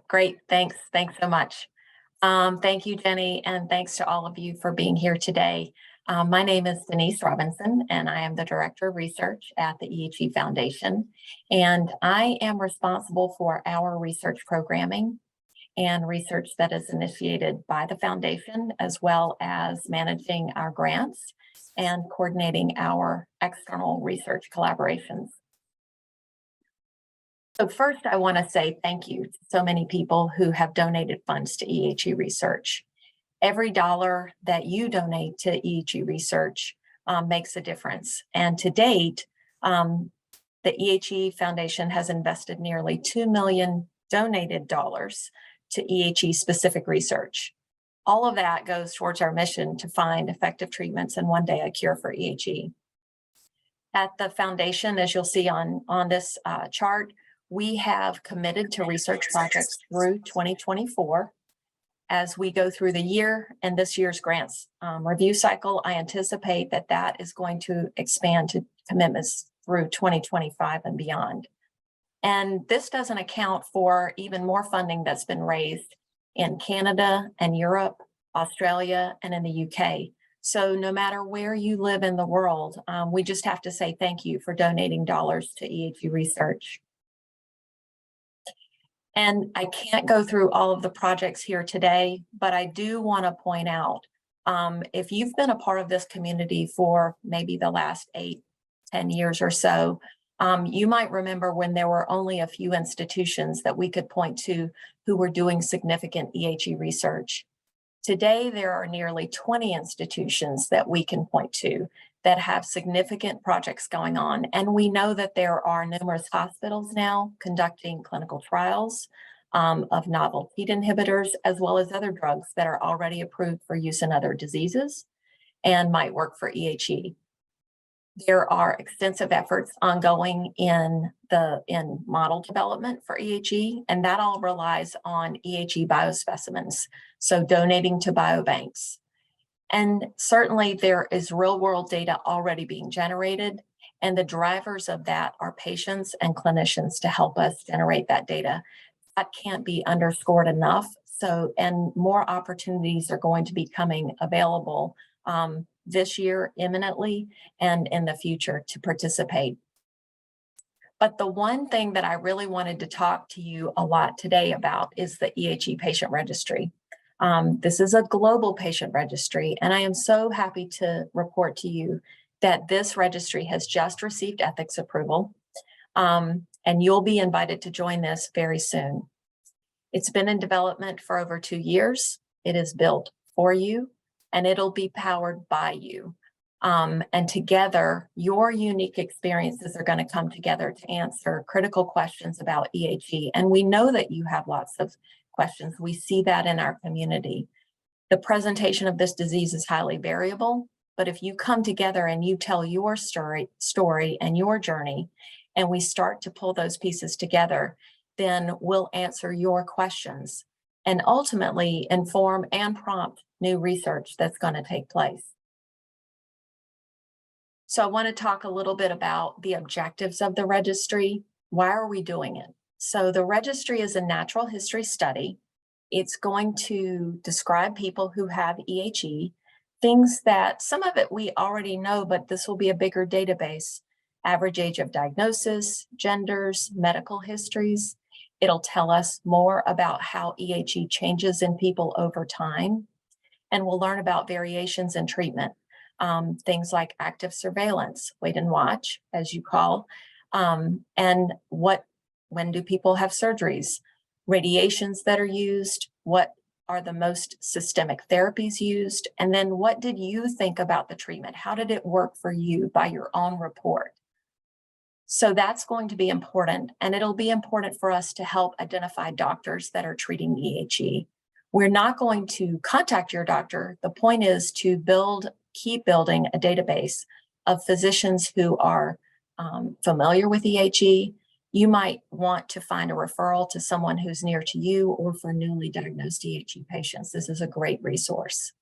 Great, thanks. Thanks so much. Thank you, Jenny, and thanks to all of you for being here today. My name is Denise Robinson, and I am the Director of Research at the EHE Foundation. And I am responsible for our research programming and research that is initiated by the Foundation, as well as managing our grants and coordinating our external research collaborations. So first, I want to say thank you to so many people who have donated funds to EHE Research. Every dollar that you donate to EHE Research makes a difference. And to date, the EHE Foundation has invested nearly $2 million donated dollars to EHE specific research. All of that goes towards our mission to find effective treatments and one day a cure for EHE. At the Foundation, as you'll see on this chart, we have committed to research projects through 2024. As we go through the year and this year's grants review cycle, I anticipate that that is going to expand to commitments through 2025 and beyond. And this doesn't account for even more funding that's been raised in Canada and Europe, Australia, and in the UK. So no matter where you live in the world, we just have to say thank you for donating dollars to EHE Research. And I can't go through all of the projects here today, but I do want to point out, if you've been a part of this community for maybe the last 8-10 years or so, you might remember when there were only a few institutions that we could point to who were doing significant EHE research. Today, there are nearly 20 institutions that we can point to that have significant projects going on. And we know that there are numerous hospitals now conducting clinical trials of novel TEAD inhibitors, as well as other drugs that are already approved for use in other diseases and might work for EHE. There are extensive efforts ongoing in model development for EHE, and that all relies on EHE biospecimens, so donating to biobanks. And certainly there is real world data already being generated, and the drivers of that are patients and clinicians to help us generate that data. That can't be underscored enough. So, and more opportunities are going to be coming available this year imminently and in the future to participate. But the one thing that I really wanted to talk to you a lot today about is the EHE patient registry. This is a global patient registry, and I am so happy to report to you that this registry has just received ethics approval, and you'll be invited to join this very soon. It's been in development for over 2 years. It is built for you, and it'll be powered by you. And together, your unique experiences are going to come together to answer critical questions about EHE. And we know that you have lots of questions. We see that in our community. The presentation of this disease is highly variable, but if you come together and you tell your story and your journey, and we start to pull those pieces together, then we'll answer your questions and ultimately inform and prompt new research that's going to take place. So I want to talk a little bit about the objectives of the registry. Why are we doing it? So the registry is a natural history study. It's going to describe people who have EHE, things that some of it we already know, but this will be a bigger database. Average age of diagnosis, genders, medical histories. It'll tell us more about how EHE changes in people over time. And we'll learn about variations in treatment. Things like active surveillance, wait and watch, as you call, and when do people have surgeries, radiations that are used, what are the most systemic therapies used, and then what did you think about the treatment? How did it work for you by your own report? So that's going to be important, and it'll be important for us to help identify doctors that are treating EHE. We're not going to contact your doctor. The point is to keep building a database of physicians who are familiar with EHE. You might want to find a referral to someone who's near to you or for newly diagnosed EHE patients. This is a great resource.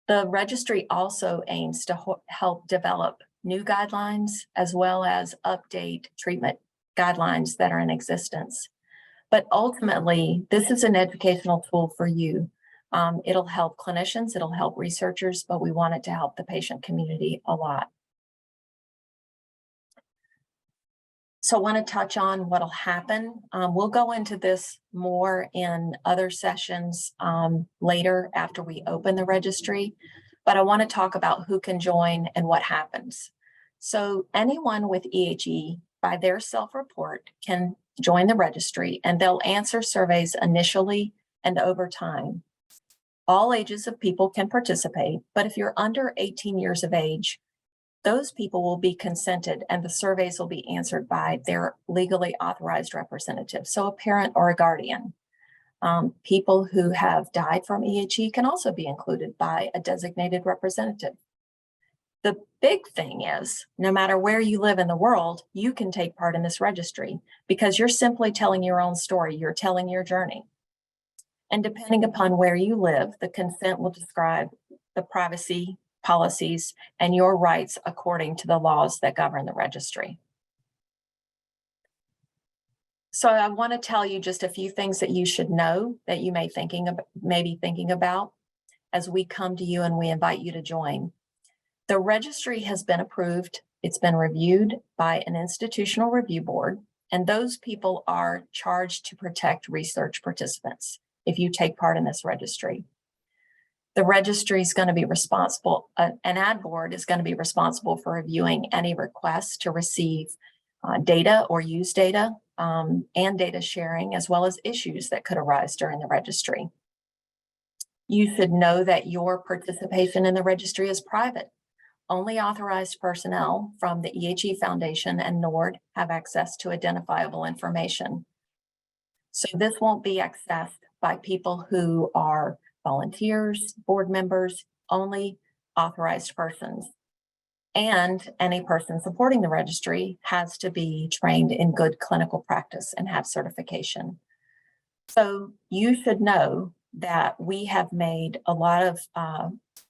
The registry also aims to help develop new guidelines as well as update treatment guidelines that are in existence. But ultimately, this is an educational tool for you. It'll help clinicians, it'll help researchers, but we want it to help the patient community a lot. So I want to touch on what'll happen. We'll go into this more in other sessions later after we open the registry, but I want to talk about who can join and what happens. So anyone with EHE, by their self-report, can join the registry, and they'll answer surveys initially and over time. All ages of people can participate, but if you're under 18 years of age, those people will be consented and the surveys will be answered by their legally authorized representative, so a parent or a guardian. People who have died from EHE can also be included by a designated representative. The big thing is, no matter where you live in the world, you can take part in this registry because you're simply telling your own story, you're telling your journey. And depending upon where you live, the consent will describe the privacy policies and your rights according to the laws that govern the registry. So I want to tell you just a few things that you should know that you may be thinking about as we come to you and we invite you to join. The registry has been approved. It's been reviewed by an institutional review board, and those people are charged to protect research participants if you take part in this registry. The registry is going to be responsible, an ad board is going to be responsible for reviewing any requests to receive data or use data and data sharing, as well as issues that could arise during the registry. You should know that your participation in the registry is private. Only authorized personnel from the EHE Foundation and NORD have access to identifiable information. So this won't be accessed by people who are volunteers, board members, only authorized persons. And any person supporting the registry has to be trained in good clinical practice and have certification. So you should know that we have made a lot of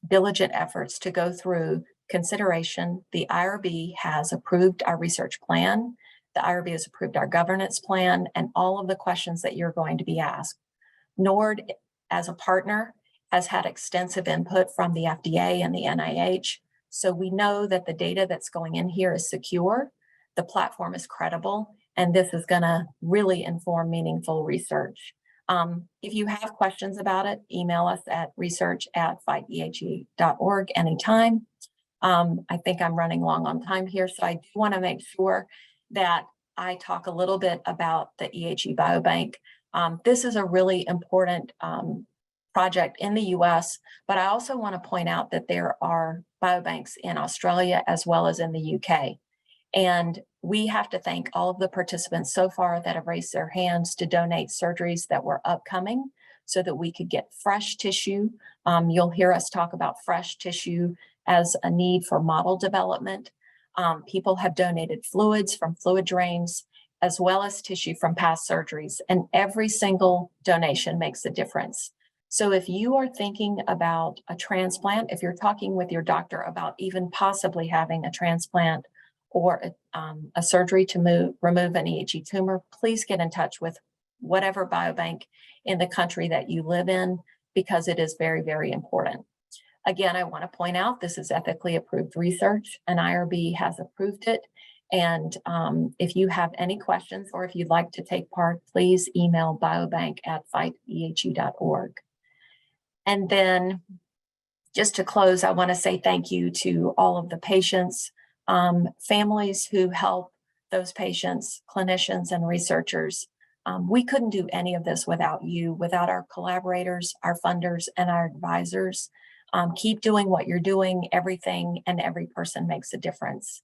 diligent efforts to go through consideration. The IRB has approved our research plan. The IRB has approved our governance plan and all of the questions that you're going to be asked. NORD, as a partner, has had extensive input from the FDA and the NIH. So we know that the data that's going in here is secure, the platform is credible, and this is going to really inform meaningful research. If you have questions about it, email us at research@fightehe.org anytime. I think I'm running long on time here, so I do want to make sure that I talk a little bit about the EHE Biobank. This is a really important project in the US, but I also want to point out that there are biobanks in Australia as well as in the UK. And we have to thank all of the participants so far that have raised their hands to donate surgeries that were upcoming so that we could get fresh tissue. You'll hear us talk about fresh tissue as a need for model development. People have donated fluids from fluid drains, as well as tissue from past surgeries, and every single donation makes a difference. So if you are thinking about a transplant, if you're talking with your doctor about even possibly having a transplant or a surgery to remove an EHE tumor, please get in touch with whatever biobank in the country that you live in, because it is very, very important. Again, I want to point out this is ethically approved research, and IRB has approved it. And if you have any questions or if you'd like to take part, please email biobank@fightehe.org. And then just to close, I want to say thank you to all of the patients, families who help those patients, clinicians, and researchers. We couldn't do any of this without you, without our collaborators, our funders, and our advisors. Keep doing what you're doing. Everything and every person makes a difference.